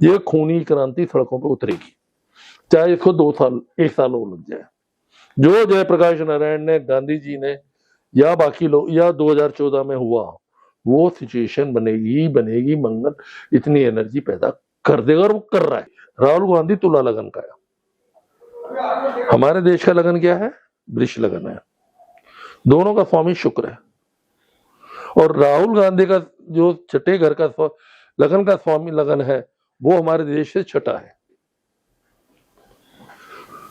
ये खूनी क्रांति सड़कों पर उतरेगी, चाहे इसको 2 साल 1 साल और लग जाए। जो जयप्रकाश नारायण ने, गांधी जी ने या बाकी लोग या 2014 में हुआ, वो सिचुएशन बनेगी मंगल इतनी एनर्जी पैदा कर देगा, और वो कर रहा है। राहुल गांधी तुला लगन का है, हमारे देश का लगन क्या है? वृष लगन है। दोनों का स्वामी शुक्र है, और राहुल गांधी का जो छठे घर का लगन का स्वामी लगन है, वो हमारे देश से छठा है।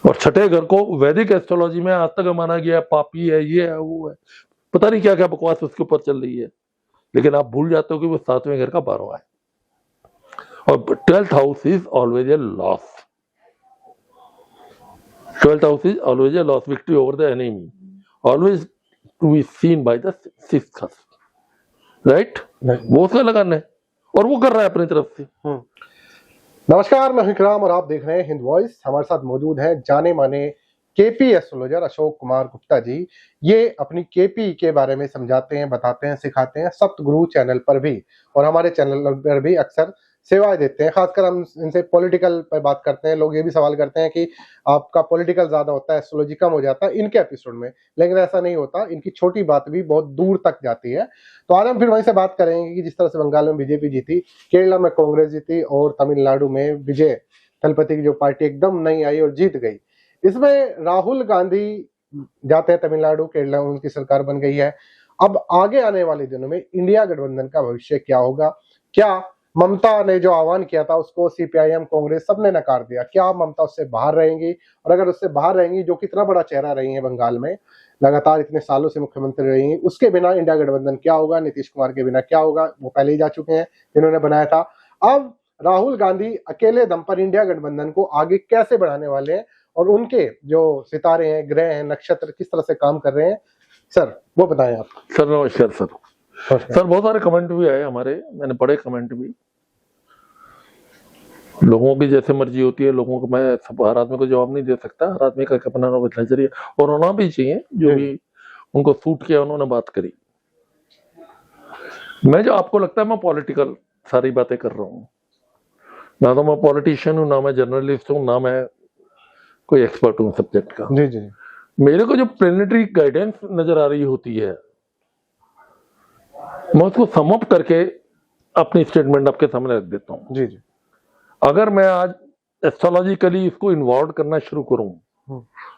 और छठे घर को वैदिक एस्ट्रोलॉजी में आज तक माना गया पापी है, ये है, वो है, पता नहीं क्या क्या बकवास उसके ऊपर चल रही है, लेकिन आप भूल जाते हो कि वो 7वें घर का 12वां है। और 12th house is always a loss. 12th house is always a loss, victory over the enemy, always to be seen by the 6th house, right? वो उसका लगन है, और वो कर रहा है अपनी तरफ से। नमस्कार, मैं विक्रम और आप देख रहे हैं हिंद वॉइस। हमारे साथ मौजूद हैं जाने माने केपी एस्ट्रोलॉजर अशोक कुमार गुप्ता जी। ये अपनी केपी के बारे में समझाते हैं, बताते हैं, सिखाते हैं सप्तगुरु चैनल पर भी, और हमारे चैनल पर भी अक्सर सेवाएं देते हैं। खासकर हम इनसे पॉलिटिकल पर बात करते हैं। लोग ये भी सवाल करते हैं कि आपका पॉलिटिकल ज्यादा होता है, एस्ट्रोलॉजी कम हो जाता है इनके एपिसोड में, लेकिन ऐसा नहीं होता। इनकी छोटी बात भी बहुत दूर तक जाती है। तो आज हम फिर वहीं से बात करेंगे कि जिस तरह से बंगाल में बीजेपी जीती, केरला में कांग्रेस जीती, और तमिलनाडु में विजय थलपति की जो पार्टी एकदम नहीं आई और जीत गई। इसमें राहुल गांधी जाते हैं तमिलनाडु, केरला उनकी सरकार बन गई है। अब आगे आने वाले दिनों में इंडिया गठबंधन का भविष्य क्या होगा? क्या ममता ने जो आह्वान किया था उसको सीपीआईएम, कांग्रेस सबने नकार दिया? क्या ममता उससे बाहर रहेंगी? और अगर उससे बाहर रहेंगी, जो कितना बड़ा चेहरा रही है बंगाल में, लगातार इतने सालों से मुख्यमंत्री रही हैं, उसके बिना इंडिया गठबंधन क्या होगा? नीतीश कुमार के बिना क्या होगा? वो पहले ही जा चुके हैं जिन्होंने बनाया था। अब राहुल गांधी अकेले दम पर इंडिया गठबंधन को आगे कैसे बढ़ाने वाले हैं, और उनके जो सितारे हैं, ग्रह हैं, नक्षत्र किस तरह से काम कर रहे हैं, सर वो बताएं आप। सर नमस्कार। सर बहुत सारे कमेंट भी आए हमारे, मैंने पढ़े कमेंट भी। लोगों की जैसे मर्जी होती है, लोगों को मैं हर आदमी को जवाब नहीं दे सकता। हर आदमी का अपना नजरिया, और होना भी चाहिए। जो भी उनको सूट किया उन्होंने बात करी। मैं जो आपको लगता है मैं पॉलिटिकल सारी बातें कर रहा हूँ, ना तो मैं पॉलिटिशियन हूँ, ना मैं जर्नलिस्ट हूँ, ना मैं कोई एक्सपर्ट हूँ सब्जेक्ट का। जी जी। मेरे को जो प्लेनेटरी गाइडेंस नजर आ रही होती है, मैं उसको सम अप करके अपनी स्टेटमेंट आपके सामने रख देता हूँ। जी जी। अगर मैं आज एस्ट्रोलॉजिकली इसको इन्वॉल्व करना शुरू करूं,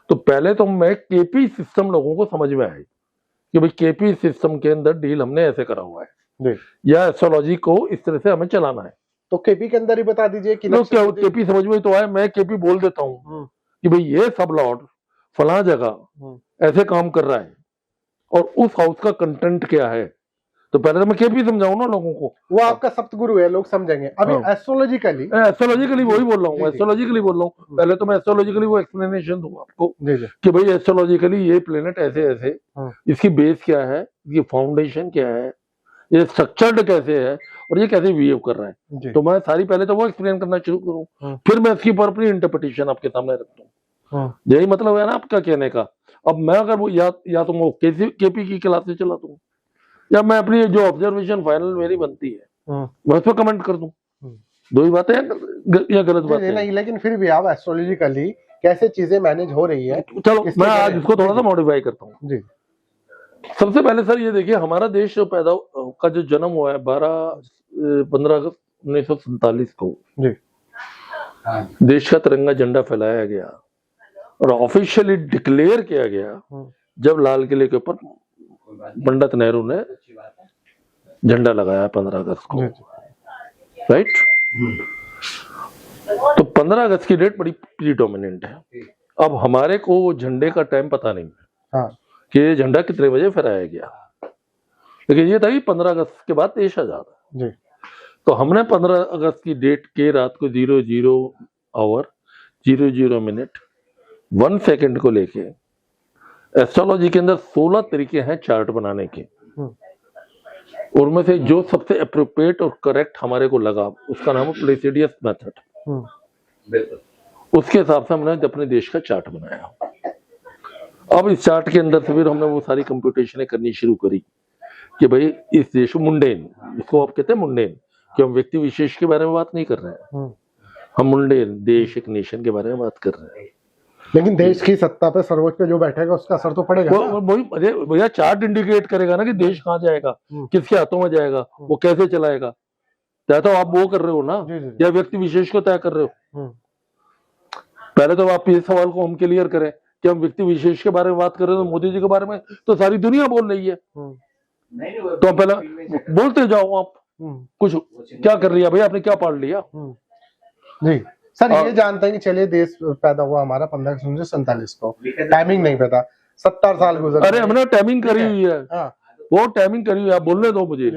तो पहले तो मैं केपी सिस्टम लोगों को समझ में आए कि भाई केपी सिस्टम के अंदर डील हमने ऐसे करा हुआ है, या एस्ट्रोलॉजी को इस तरह से हमें चलाना है। तो केपी के अंदर ही बता दीजिए कि तो क्या केपी समझ में तो आए, मैं केपी बोल देता हूँ कि भाई ये सब लॉर्ड फला जगह ऐसे काम कर रहा है, और उस हाउस का कंटेंट क्या है। तो पहले तो मैं केपी समझाऊं ना लोगों को, वो आपका सप्तगुरु है, लोग समझेंगे। अभी एस्ट्रोलॉजिकली वही बोल रहा हूँ, एस्ट्रोलॉजिकली बोल रहा हूँ। पहले तो मैं एस्ट्रोलॉजिकली वो एक्सप्लेनेशन दूंगा आपको कि भाई एस्ट्रोलॉजिकली ये प्लेनेट ऐसे ऐसे, इसकी बेस क्या है, इसकी फाउंडेशन क्या है, ये स्ट्रक्चर्ड कैसे है, और ये कैसे बिहेव कर रहा है। तो मैं सारी पहले तो वो एक्सप्लेन करना शुरू करूँ, फिर मैं इसके ऊपर अपनी इंटरप्रिटेशन आपके सामने रखता हूँ। यही मतलब है ना आपका कहने का। अब मैं अगर वो या तो मैं केपी की क्लास से चला दूं, या मैं अपनी जो ऑब्जर्वेशन फाइनल मेरी बनती है मैं उस पर कमेंट कर दूं। दो ही बातें या गलत बात नहीं, लेकिन फिर भी आप एस्ट्रोलॉजिकली कैसे चीजें मैनेज हो रही है, चलो मैं आज इसको थोड़ा सा मॉडिफाई करता हूँ जी। सबसे पहले सर ये देखिए, हमारा देश जो पैदा का जो जन्म हुआ है 15 अगस्त 1947 को जी। देश का तिरंगा झंडा फहलाया गया और ऑफिशियली डिक्लेयर किया गया जब लाल किले के ऊपर पंडित नेहरू ने झंडा लगाया 15 अगस्त को, राइट। तो 15 अगस्त की डेट बड़ी प्रीडोमिनेंट है। अब हमारे को वो झंडे का टाइम पता नहीं है कि ये झंडा कितने बजे फहराया गया, लेकिन ये था कि 15 अगस्त के बाद देश आजाद है। तो हमने 15 अगस्त की डेट के रात को 00 आवर 00 मिनट 1 सेकंड को लेके एस्ट्रोलॉजी के अंदर 16 तरीके हैं चार्ट बनाने के, उनमें से जो सबसे अप्रोप्रिएट और करेक्ट हमारे को लगा उसका नाम है प्लेसिडियस मेथड। उसके हिसाब से हमने अपने देश का चार्ट बनाया। अब इस चार्ट के अंदर से फिर हमने वो सारी कंप्यूटेशनें करनी शुरू करी कि भाई इस देश को मुंडेन, इसको आप कहते हैं मुंडेन, कि हम व्यक्ति विशेष के बारे में बात नहीं कर रहे हैं, हम मुंडे देश एक नेशन के बारे में बात कर रहे हैं। लेकिन देश की सत्ता पे सर्वोच्च पे जो बैठेगा उसका असर तो पड़ेगा ना। वही भैया चार्ट इंडिकेट करेगा ना कि देश कहाँ जाएगा, किसके हाथों में जाएगा, वो कैसे चलाएगा। तय तो आप वो कर रहे हो ना, या व्यक्ति विशेष को तय कर रहे हो। पहले तो आप इस सवाल को हम क्लियर करें कि हम व्यक्ति विशेष के बारे में बात कर रहे हैं, तो मोदी जी के बारे में तो सारी दुनिया बोल रही है। तो पहले बोलते जाओ आप कुछ क्या कर लिया भैया, आपने क्या पढ़ लिया जी। सर ये जानते हैं कि चलिए देश पैदा हुआ हमारा 1547 को, टाइमिंग नहीं पता, 70 साल गुजर। अरे हमने टाइमिंग करी हुई है, वो टाइमिंग करी हुई है, आप बोलने दो मुझे,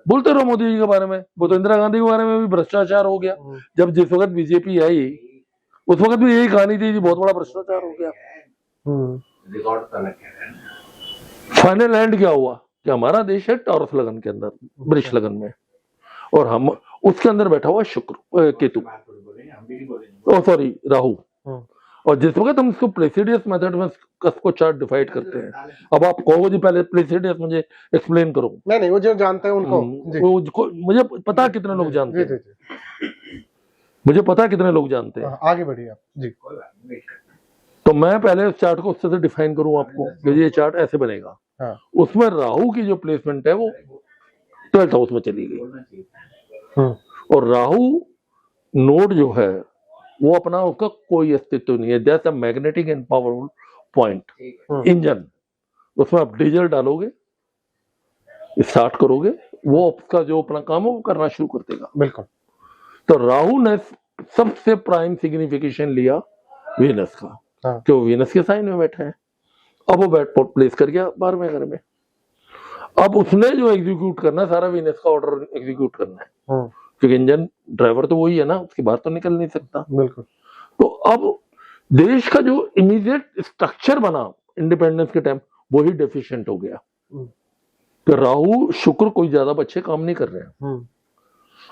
बोलते रहो मोदी जी के बारे में। वो तो इंदिरा गांधी के बारे में भी भ्रष्टाचार हो गया, जब जिस वक्त बीजेपी आई उस वक्त भी यही कहानी थी, बहुत बड़ा भ्रष्टाचार हो गया। फाइनल एंड क्या हुआ कि हमारा देश है टॉरस लगन के अंदर, वृष लगन में, और हम उसके अंदर बैठा हुआ शुक्र केतु, सॉरी राहु। और जिस वक्त हम उसको प्लेसिडियस मेथड में उसको चार्ट डिवाइड करते हैं। अब आप कहोगे जी पहले प्लेसिडियस मुझे एक्सप्लेन करो। नहीं वो जो जानते हैं उनको मुझे पता है कितने लोग जानते हैं, मुझे पता है कितने लोग जानते हैं। आगे बढ़िए आप जी। तो मैं पहले उस चार्ट को उससे दिफाइन करूं आपको कि ये चार्ट ऐसे बनेगा। उसमें राहु की जो प्लेसमेंट है वो 12th हाउस में चली गई, और राहु नोड जो है वो अपना उसका कोई अस्तित्व नहीं है। That's a magnetic and powerful point engine. उसमें आप डीजल डालोगे, स्टार्ट करोगे, वो उसका जो अपना काम है वो करना शुरू कर देगा। बिल्कुल। तो राहु ने सबसे प्राइम सिग्निफिकेशन लिया वीनस का, जो वीनस के साइन में बैठा है। अब वो बैट प्लेस कर गया 12वें घर में। अब उसने जो एग्जीक्यूट करना है सारा वीनस का ऑर्डर एग्जीक्यूट करना है, क्योंकि इंजन ड्राइवर तो वही है ना, उसके बाहर तो निकल नहीं सकता। बिल्कुल। तो अब देश का जो इमीडिएट स्ट्रक्चर बना इंडिपेंडेंस के टाइम वही डेफिशिएंट हो गया। तो राहु शुक्र कोई ज्यादा अच्छे काम नहीं कर रहे हैं,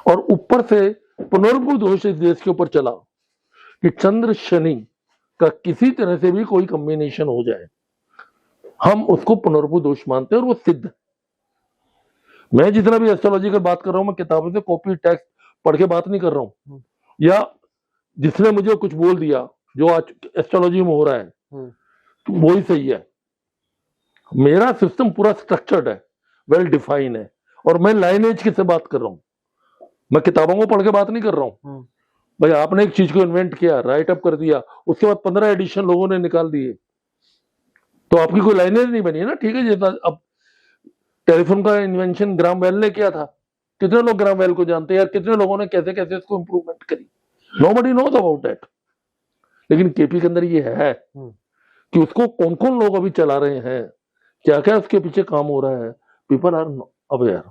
और ऊपर से पुनर्भू दोष इस देश के ऊपर चला कि चंद्र शनि का किसी तरह से भी कोई कॉम्बिनेशन हो जाए, हम उसको पुनर्भू दोष मानते हैं, और वो सिद्ध। मैं जितना भी एस्ट्रोलॉजी की बात कर रहा हूं, मैं किताबों से कॉपी टेक्स्ट पढ़ के बात नहीं कर रहा हूं, या जिसने मुझे कुछ बोल दिया जो आज एस्ट्रोलॉजी में हो रहा है तो वही सही है। मेरा सिस्टम पूरा स्ट्रक्चर्ड है, वेल डिफाइन है, और मैं लाइनेज की से बात कर रहा हूं, मैं किताबों को पढ़ के बात नहीं कर रहा हूं। भाई आपने एक चीज को इन्वेंट किया, राइट अप कर दिया, उसके बाद 15 एडिशन लोगों ने निकाल दिए, तो आपकी कोई लाइनेज नहीं बनी है ना। ठीक है, जैसा अब टेलीफोन का इन्वेंशन ग्राम बेल ने किया था, कितने लोग ग्राम बेल को जानते हैं यार, कितने लोगों ने कैसे कैसे इसको इंप्रूवमेंट करी, नोबडी नोज अबाउट दैट। लेकिन केपी के अंदर ये है कि उसको कौन कौन लोग अभी चला रहे हैं, क्या क्या उसके पीछे काम हो रहा है, पीपल आर अवेयर।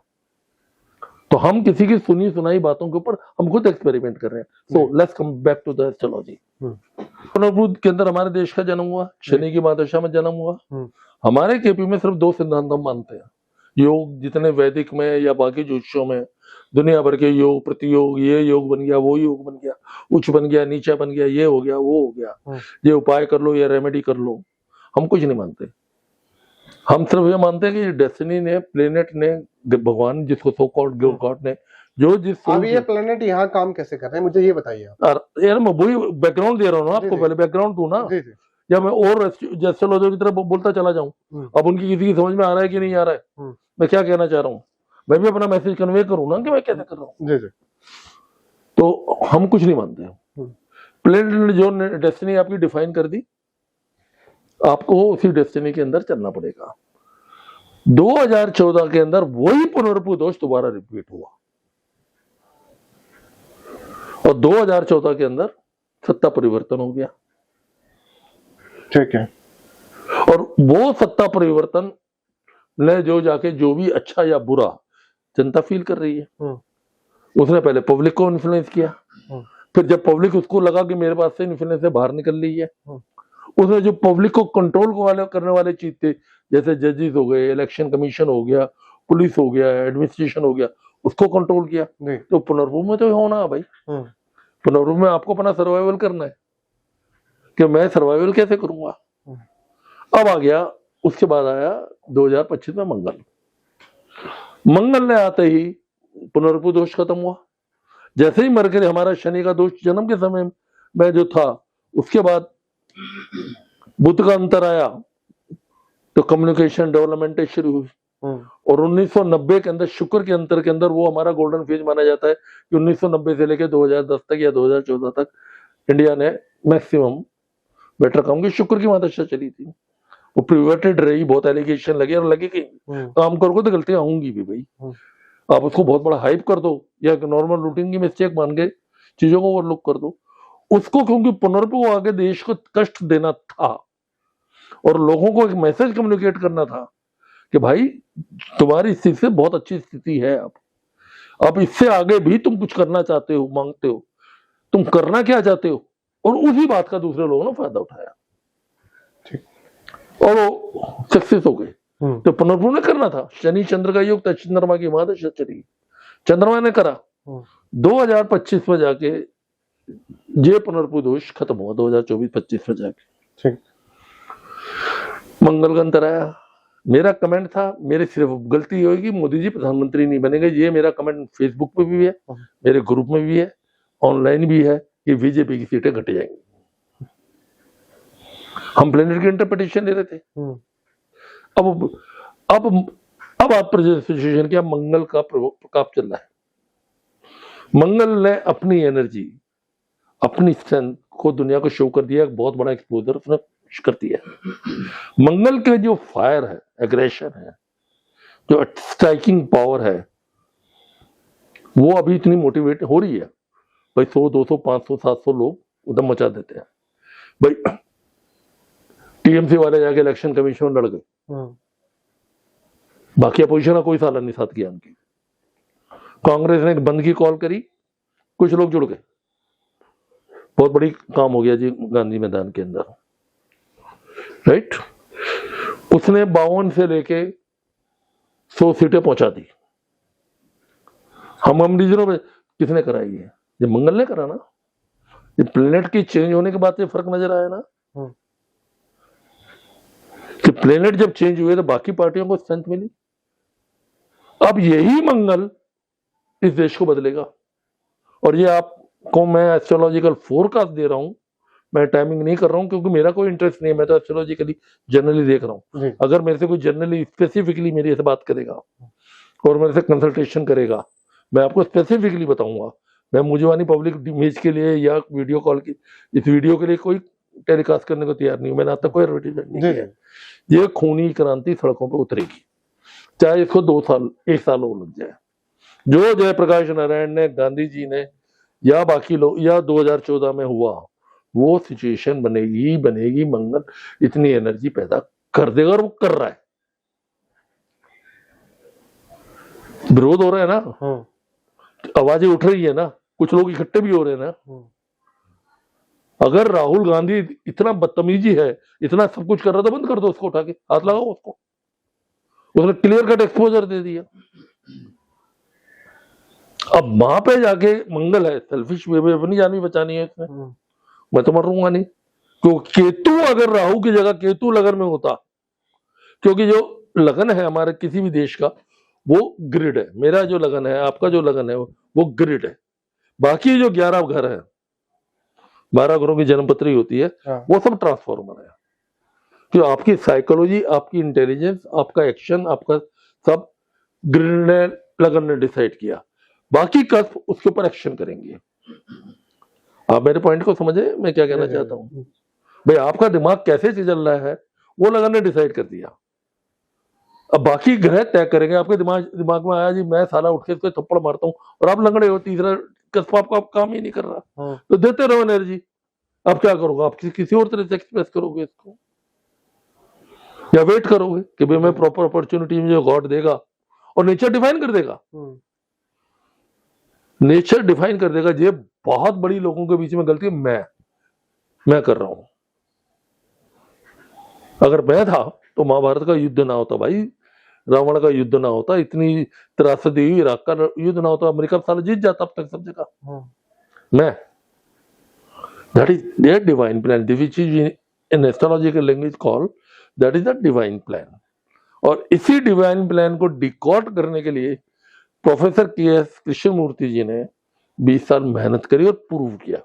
तो हम किसी की सुनी सुनाई बातों के ऊपर हम खुद एक्सपेरिमेंट कर रहे हैं। So let's come back to the astrology. पुनर्बुध के अंदर हमारे देश का जन्म हुआ, शनि की महादशा में जन्म हुआ। हमारे केपी में सिर्फ 2 सिद्धांत हम मानते हैं, योग जितने वैदिक में या बाकी ज्योतिषों में दुनिया भर के योग, प्रतियोग, ये योग बन गया, वो योग बन गया, उच्च बन गया, नीचा बन गया, ये हो गया, वो हो गया, ये उपाय कर लो, ये रेमेडी कर लो, हम कुछ नहीं मानते। हम सिर्फ ये मानते हैं कि डेस्टिनी ने, प्लेनेट ने, भगवान जिसको सो कॉल्ड गॉड ने जो जिस अब ये प्लेनेट यहाँ काम कैसे कर रहे हैं मुझे ये बताइए आप। यार मैं वही बैकग्राउंड दे रहा हूँ ना आपको, पहले बैकग्राउंड दूं ना, या मैं और एस्ट्रोलॉजर की तरफ बोलता चला जाऊं। अब उनकी किसी की समझ में आ रहा है कि नहीं आ रहा है, मैं क्या कहना चाह रहा हूँ, मैं भी अपना मैसेज कन्वे करूँ ना कि मैं कैसे कर रहा हूँ। तो हम कुछ नहीं मानते। प्लेनेट जो डेस्टिनी आपकी डिफाइन कर दी, आपको उसी डेस्टिनी के अंदर चलना पड़ेगा। 2014 के अंदर वही पुनर्भू दोष दोबारा रिपीट हुआ, और 2014 के अंदर सत्ता परिवर्तन हो गया। ठीक है। और वो सत्ता परिवर्तन ने जो जाके जो भी अच्छा या बुरा जनता फील कर रही है, उसने पहले पब्लिक को इन्फ्लुएंस किया, फिर जब पब्लिक उसको लगा कि मेरे पास से इन्फ्लुएंस से बाहर निकल रही है, उसने जो पब्लिक को कंट्रोल करने वाले चीज थे, जैसे जजेस हो गए, इलेक्शन कमीशन हो गया, पुलिस हो गया, एडमिनिस्ट्रेशन हो गया, उसको कंट्रोल किया। तो पुनर्भू में तो होना है भाई, पुनर्भू में आपको अपना सर्वाइवल करना है कि मैं सर्वाइवल कैसे करूंगा। अब आ गया, उसके बाद आया 2025 में मंगल ने आते ही पुनर्पु दोष खत्म हुआ। जैसे ही मरकरी हमारा शनि का दोष जन्म के समय में जो था, उसके बाद बुध का अंतर आया तो कम्युनिकेशन डेवलपमेंट शुरू हुई। और 1990 के अंदर शुक्र के अंतर के अंदर वो हमारा गोल्डन फेज माना जाता है कि 1990 से लेकर 2010 तक या 2014 तक इंडिया ने मैक्सिमम बेटर कहूंगी शुक्र की महादशा चली थी। वो प्रिवेटेड रही, बहुत एलिगेशन लगे और लगे कि काम करोगे तो गलतियां होंगी भी भाई। आप उसको बहुत बड़ा हाइप कर दो या नॉर्मल रूटीन की मिस्टेक मान के चीजों को ओवरलुक कर दो उसको, क्योंकि पुनर्पु आगे देश को कष्ट देना था और लोगों को एक मैसेज कम्युनिकेट करना था कि भाई तुम्हारी स्थिति से बहुत अच्छी स्थिति है, अब इससे आगे भी तुम कुछ करना चाहते हो, मांगते हो, तुम करना क्या चाहते हो। और उसी बात का दूसरे लोगों ने फायदा उठाया और वो सक्सेस हो गए। तो पुनर्पु ने करना था, शनि चंद्र का योग था, चंद्रमा की महादशा चली, चंद्रमा ने करा। 2025 में जाके ये पुनर्पु दोष खत्म हुआ, 2024-25 में जाके मंगल का अंतर आया। मेरा कमेंट था, मेरे सिर्फ गलती होगी, मोदी जी प्रधानमंत्री नहीं बनेंगे, ये मेरा कमेंट फेसबुक पे भी है, मेरे ग्रुप में भी है, ऑनलाइन भी है, कि बीजेपी की सीटें घट जाएंगी। हम प्लेनेट की इंटरप्रिटेशन ले रहे थे। अब आप प्रेजेंटेशन किया, मंगल का प्रकोप चल रहा है। मंगल ने अपनी एनर्जी, अपनी स्ट्रेंथ को दुनिया को शो कर दिया, एक बहुत बड़ा एक्सपोजर उसने कर दिया। मंगल के जो फायर है, एग्रेशन है, जो स्ट्राइकिंग पावर है, वो अभी इतनी मोटिवेट हो रही है भाई। 100, 200, 500, 700 लोग उधम मचा देते हैं भाई। टीएमसी वाले जाके इलेक्शन कमीशन में लड़ गए, बाकी अपोजिशन कोई साला नहीं साथ किया उनकी। कांग्रेस ने बंद की कॉल करी, कुछ लोग जुड़ गए, बहुत बड़ी काम हो गया जी गांधी मैदान के अंदर, राइट। उसने 52 से लेके 100 सीटें पहुंचा दी। हम रीजनों में किसने कराई है? ये मंगल ने करा ना। ये प्लेनेट की चेंज होने के बाद ये फर्क नजर आया ना कि प्लेनेट जब चेंज हुए तो बाकी पार्टियों को स्ट्रेंथ मिली। अब यही मंगल इस देश को बदलेगा। और ये आपको मैं एस्ट्रोलॉजिकल फोरकास्ट दे रहा हूं, मैं टाइमिंग नहीं कर रहा हूं क्योंकि मेरा कोई इंटरेस्ट नहीं है, मैं तो एस्ट्रोलॉजिकली जनरली देख रहा हूं। अगर मेरे से कोई जनरली स्पेसिफिकली मेरी से बात करेगा और मेरे से कंसल्टेशन करेगा, मैं आपको स्पेसिफिकली बताऊंगा। मैं मुझे पब्लिक इमेज के लिए या वीडियो कॉल की इस वीडियो के लिए कोई टेलीकास्ट करने को तैयार नहीं हूं। मैंने आज तक कोई एडवर्टीजमेंट नहीं किया। ये खूनी क्रांति सड़कों पर उतरेगी, चाहे इसको 2 साल 1 साल और लग जाए। जो जयप्रकाश नारायण ने, गांधी जी ने या बाकी लोग या 2014 में हुआ, वो सिचुएशन बनेगी। मंगल इतनी एनर्जी पैदा कर देगा और वो कर रहा है। विरोध हो रहा है ना, आवाजें उठ रही है ना, कुछ लोग इकट्ठे भी हो रहे हैं ना। अगर राहुल गांधी इतना बदतमीजी है, इतना सब कुछ कर रहा था, बंद कर दो उसको, उठा के हाथ लगाओ उसको। उसने क्लियर कट एक्सपोजर दे दिया। अब वहां पे जाके मंगल है, सेल्फिश वे में अपनी जान भी बचानी है इसमें, मैं तो मरूंगा नहीं। क्योंकि केतु अगर राहु की जगह केतु लगन में होता, क्योंकि जो लगन है हमारे किसी भी देश का वो ग्रिड है। मेरा जो लगन है, आपका जो लगन है वो ग्रिड है। बाकी जो 11 घर है, 12 घरों की जन्मपत्री होती है, वो सब ट्रांसफॉर्मर है। तो आपकी साइकोलॉजी, आपकी इंटेलिजेंस, आपका एक्शन, आपका सब ग्रिड ने, लगन ने डिसाइड किया। बाकी कस्प उसके ऊपर एक्शन करेंगे। आप मेरे पॉइंट को समझे मैं क्या कहना चाहता हूं? भाई आपका दिमाग कैसे चल रहा है वो लगन ने डिसाइड कर दिया। अब बाकी ग्रह तय करेंगे। आपके दिमाग में आया जी मैं साला उठ के इसको थप्पड़ मारता हूं और आप लंगड़े हो, तीसरा कस्प आपका काम ही नहीं कर रहा, तो देते रहो एनर्जी। अब क्या करोगे? आप किसी और तरह से एक्सप्रेस करोगे इसको, या वेट करोगे कि भाई मैं प्रॉपर अपॉर्चुनिटी मुझे गॉड देगा और नेचर डिफाइन कर देगा। नेचर डिफाइन कर देगा। ये बहुत बड़ी लोगों के बीच में गलती मैं कर रहा हूं। अगर मैं था तो महाभारत का युद्ध ना होता भाई, रावण का युद्ध ना होता, इतनी त्रासदी हुई, इराक का युद्ध ना होता, अमेरिका साला जीत जाता अब तक सब जगह। मैं that is their divine plan, which is in astrological language called that is the divine plan. और इसी डिवाइन प्लान को डिकॉड करने के लिए प्रोफेसर के.एस. कृष्णमूर्ति जी ने 20 साल मेहनत करी और प्रूव किया।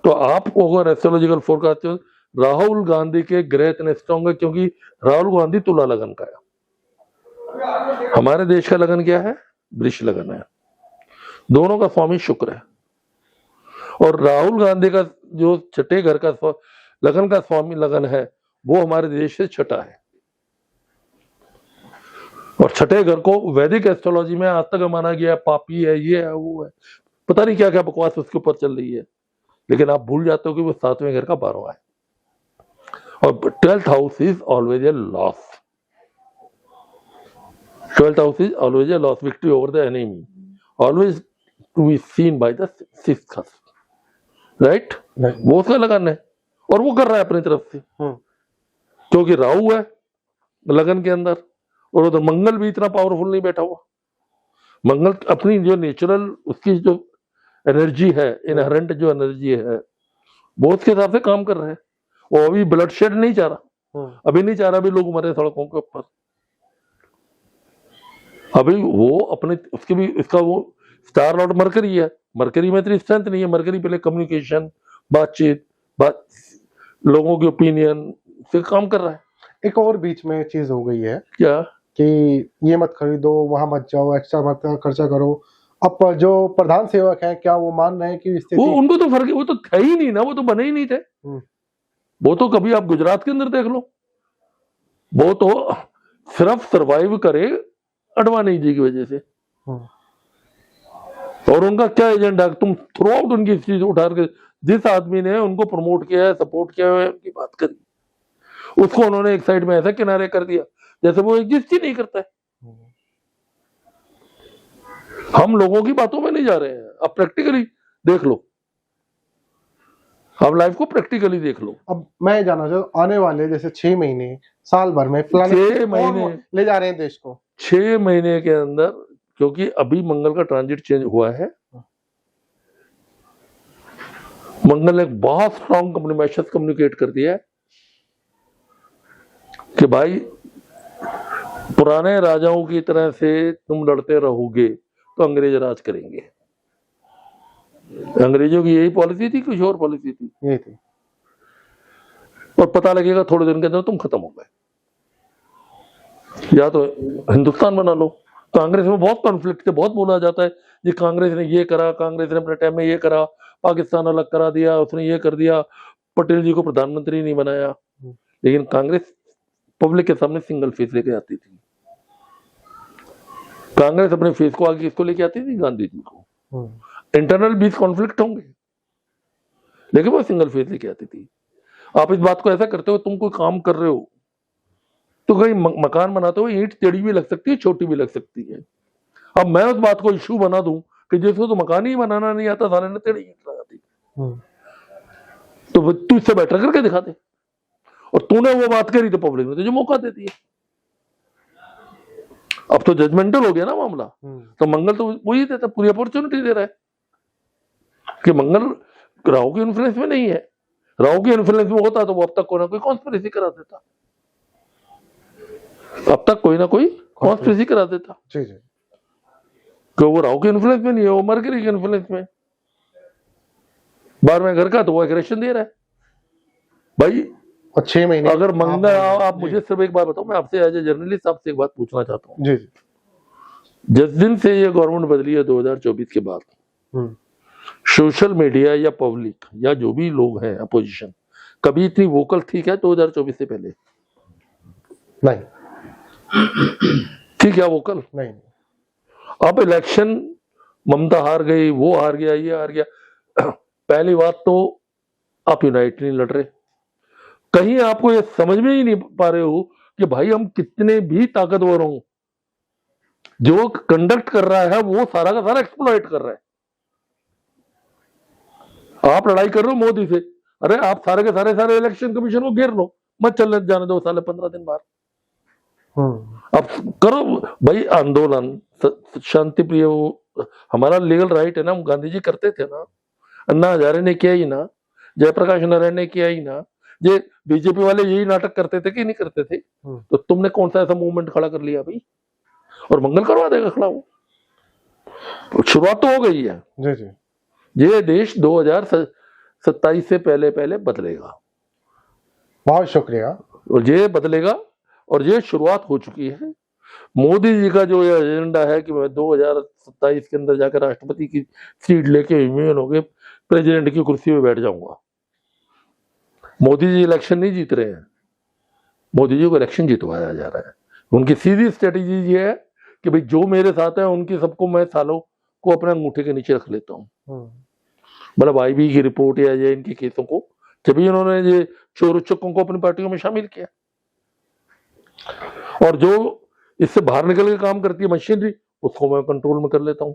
तो आपको अगर एस्ट्रोलॉजिकल फोरकास्ट, राहुल गांधी के ग्रह इतने स्ट्रॉन्ग है क्योंकि राहुल गांधी तुला लगन का है। हमारे देश का लगन क्या है? वृष लगन है। दोनों का स्वामी शुक्र है। और राहुल गांधी का जो छठे घर का लगन का स्वामी लगन है वो हमारे देश से छठा है। और छठे घर को वैदिक एस्ट्रोलॉजी में आज तक माना गया पापी है, ये है, वो है, पता नहीं क्या क्या बकवास उसके ऊपर चल रही है। लेकिन आप भूल जाते हो कि वो 7वें घर का 12वां है। और 12th house is always a loss. 12th house is always a loss, victory over the enemy, always to be seen by the 6th house, right? वो उसका लगन है और वो कर रहा है अपनी तरफ से, क्योंकि राहु है लगन के अंदर और उधर मंगल भी इतना पावरफुल नहीं बैठा हुआ। मंगल अपनी जो नेचुरल उसकी जो एनर्जी है, इनहेरेंट जो एनर्जी है, वो उसके हिसाब से काम कर रहा है। वो अभी ब्लड शेड नहीं चाह रहा, अभी नहीं चाह रहा अभी लोग मरे सड़कों के ऊपर। अभी वो अपने उसके भी इसका वो स्टार लॉर्ड मरकरी है। मरकरी में इतनी स्ट्रेंथ नहीं है। मरकरी पहले कम्युनिकेशन, बातचीत, लोगों के ओपिनियन से काम कर रहा है। एक और बीच में चीज हो गई है क्या कि ये मत खरीदो, वहां मत जाओ, एक्स्ट्रा मत खर्चा करो। अब जो प्रधान सेवक हैं क्या वो मान रहे हैं कि वो उनको तो फर्क, वो तो थे ही नहीं ना, वो तो बने ही नहीं थे। वो तो कभी आप गुजरात के अंदर देख लो, वो तो सिर्फ सरवाइव करे अडवाणी जी की वजह से। और उनका क्या एजेंडा, तुम थ्रू आउट उनकी चीज उठा के जिस आदमी ने उनको प्रमोट किया है, सपोर्ट किया है, उनकी बात करी, उसको उन्होंने एक साइड में ऐसा किनारे कर दिया जैसे वो एग्जिस्ट ही नहीं करता है। हम लोगों की बातों में नहीं जा रहे हैं, अब प्रैक्टिकली देख लो, अब लाइफ को प्रैक्टिकली देख लो। अब मैं जानना चाहूँ आने वाले जैसे 6 महीने, साल भर में 6 महीने ले जा रहे हैं देश को, 6 महीने के अंदर, क्योंकि अभी मंगल का ट्रांजिट चेंज हुआ है। मंगल ने बहुत स्ट्रॉन्ग मैसेज कम्युनिकेट कर दिया है कि भाई पुराने राजाओं की तरह से तुम लड़ते रहोगे तो अंग्रेज राज करेंगे। अंग्रेजों की यही पॉलिसी थी, कुछ और पॉलिसी थी? ये थी। और पता लगेगा थोड़े दिन के अंदर तुम खत्म हो गए, या तो हिंदुस्तान बना लो। कांग्रेस में बहुत कॉन्फ्लिक्ट है, बहुत बोला जाता है जी कांग्रेस ने ये करा, कांग्रेस ने अपने टाइम में ये करा, पाकिस्तान अलग करा दिया, उसने ये कर दिया, पटेल जी को प्रधानमंत्री नहीं बनाया। लेकिन कांग्रेस पब्लिक के सामने सिंगल फेस लेके आती थी। कांग्रेस अपने फेस को आगे किसको लेके आती थी? गांधी जी को। इंटरनल बीच कॉन्फ्लिक्ट होंगे लेकिन वो सिंगल फेस लेके आती थी। आप इस बात को ऐसा करते हो, तुम कोई काम कर रहे हो तो कहीं मकान बनाते हो, ईंट टेढ़ी भी लग सकती है, छोटी भी लग सकती है। अब मैं उस बात को इशू बना दूं कि जिसको तो मकान ही बनाना नहीं आता, सारे ने टेढ़ी ईंट लगा दी, तो तू इससे बेटर करके दिखा दे। और तूने वो बात करी तो पब्लिक ने तुझे मौका दे दिया। अब तो जजमेंटल हो गया ना मामला। तो मंगल तो वही देता, पूरी अपॉर्चुनिटी दे रहा है कि मंगल राहु के इन्फ्लुएंस में नहीं है। राहु के इन्फ्लुएंस में होता तो वो अब तक कोई ना कोई कॉन्स्पिरेसी करा देता, अब तक कोई ना कोई कॉन्स्पिरेसी करा देता। जी जी। कि वो राहु के इन्फ्लुएंस में नहीं है, वो मरकरी के इन्फ्लुएंस में। 12वें घर का तो वो एग्रेशन दे रहा है भाई। और 6 महीने अगर मंगल, आप मुझे सिर्फ एक बात बताओ, मैं आपसे एज ए जर्नलिस्ट आपसे एक बात पूछना चाहता हूँ। जी। जिस दिन से ये गवर्नमेंट बदली है 2024 के बाद, सोशल मीडिया या पब्लिक या जो भी लोग हैं अपोजिशन कभी इतनी वोकल थी क्या 2024 से पहले? नहीं थी क्या वोकल? नहीं। अब इलेक्शन ममता हार गई, वो हार गया, ये हार गया। पहली बात तो आप यूनाइट नहीं लड़ रहे, कहीं आपको ये समझ में ही नहीं पा रहे हो कि भाई हम कितने भी ताकतवर हों, जो कंडक्ट कर रहा है वो सारा का सारा एक्सप्लॉइट कर रहा है। आप लड़ाई कर रहे हो मोदी से, अरे आप सारे के सारे इलेक्शन कमीशन को घेर लो, मत चलने जाने दो साले 15 दिन बाद। अब करो भाई आंदोलन, शांति प्रिय, हमारा लीगल राइट है ना, हम गांधी जी करते थे ना, अन्ना हजारे ने किया ही ना, जयप्रकाश नारायण ने किया ही ना, ये बीजेपी वाले यही नाटक करते थे कि नहीं करते थे? तो तुमने कौन सा ऐसा मूवमेंट खड़ा कर लिया भाई? और मंगल करवा देगा खड़ा वो। तो शुरुआत तो हो गई है जी जी। ये देश 2027 से पहले पहले बदलेगा बहुत शुक्रिया। और ये बदलेगा और ये शुरुआत हो चुकी है। मोदी जी का जो ये एजेंडा है कि मैं 2027 के अंदर जाकर राष्ट्रपति की सीट लेके इम्यून होके प्रेसिडेंट की कुर्सी पे बैठ जाऊंगा। मोदी जी इलेक्शन नहीं जीत रहे हैं, मोदी जी को इलेक्शन जितवाया जा रहा है। उनकी सीधी स्ट्रेटेजी ये है कि भाई जो मेरे साथ है उनकी सबको मैं सालों को अपने अंगूठे के नीचे रख लेता हूँ। मतलब आईबी की रिपोर्ट या ये इनके केसों को जब इन्होंने ये चोर उच्चकों को अपनी पार्टियों में शामिल किया, और जो इससे बाहर निकल के काम करती है मशीनरी उसको मैं कंट्रोल में कर लेता हूँ।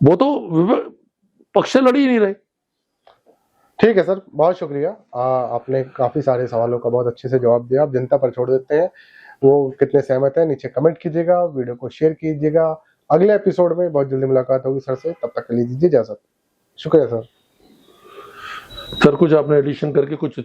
वो तो पक्ष से लड़ ही नहीं रहे। ठीक है सर, बहुत शुक्रिया। आपने काफी सारे सवालों का बहुत अच्छे से जवाब दिया। आप जनता पर छोड़ देते हैं वो कितने सहमत है, नीचे कमेंट कीजिएगा, वीडियो को शेयर कीजिएगा। अगले एपिसोड में बहुत जल्दी मुलाकात होगी सर से, तब तक के लिए दीजिए इजाजत। शुक्रिया सर। सर कुछ आपने एडिशन करके कुछ